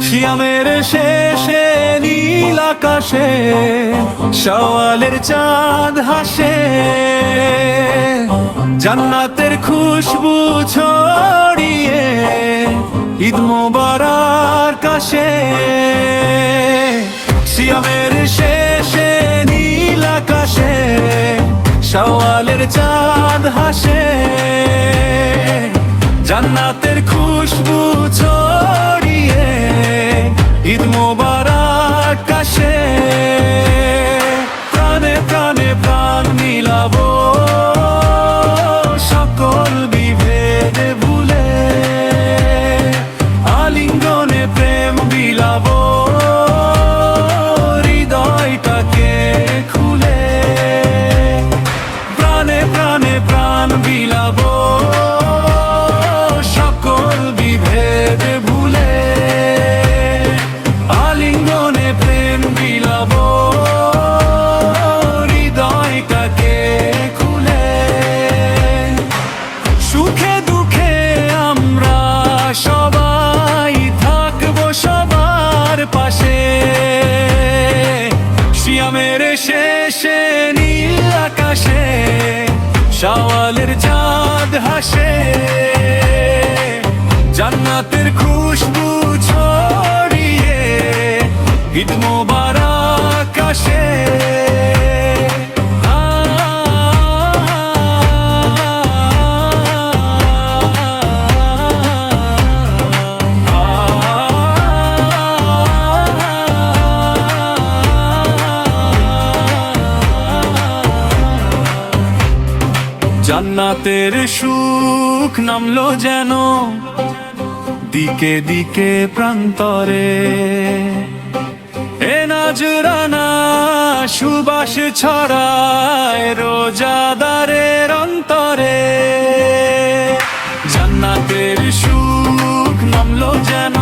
শিয়ামের শেষে নীল আকাশে শাওয়ালের চাঁদ হাসে, জান্নাতের খুশবু ছড়িয়ে ঈদ মোবারক কাশে। শিয়ামের শেষে নীল আকাশে শাওয়ালের চাঁদ হাসে, জান্নাতের খুশবু ছড়িয়ে ঈদ মোবারক কাশে। প্রাণে প্রাণে প্রাণ মিলাবো সকল বিভেদ ভুলে, আলিঙ্গনে প্রেম বিলাবো হৃদয়টাকে খুলে। প্রাণে প্রাণে প্রাণ বিলাবো সকল বিভেদ ভুলে, আলিঙ্গনে প্রেম বিলাবো হৃদয়টাকে খুলে। সুখে দুঃখে আমরা সবাই থাকবো সবার পাশে, শিয়ামের শেষে নীল আকাশে শাওয়ালের চাঁদ হাসে, জান্নাতের খুশবু ছড়িয়ে ঈদ মোবারক কাশে। জান্নাতের সুখ নামলো যেন দিকে দিকে প্রান্তরে, এ নাজরানা সুবাস ছড়ায় রোজাদারের অন্তরে। জান্নাতের সুখ নামলো যেন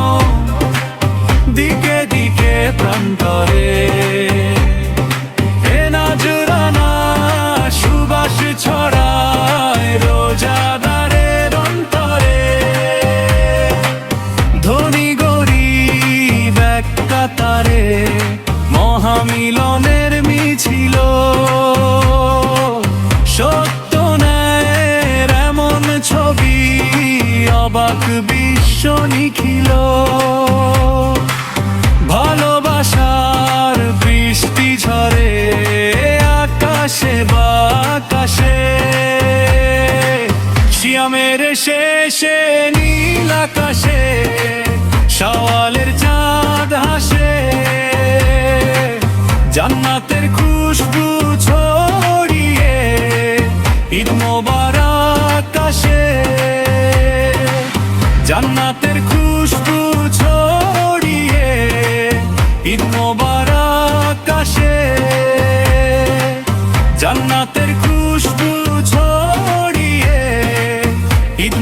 দিকে দিকে প্রান্তরে, এ নাজরানা সুবাস ছড়ায় রোজাদারের অন্তরে। ধনী গরিব এক কাতারে মহামিলনের মিছিল, সত্য ন্যায়ের এমন ছবি অবাক বিশ্ব নিখিল। ভালোবাসার বৃষ্টি ঝরে আকাশে বাতাসে, শিয়ামের শেষে নীল আকাশে শাওয়ালের চাঁদ হাসে, জান্নাতের খুশবু ছড়িয়ে ঈদ মোবারক কাশে। জান্নাতের খুশবু ছড়িয়ে ঈদ মোবারক কাশে, জান্নাতের খুশবু ছড়িয়ে ঈদ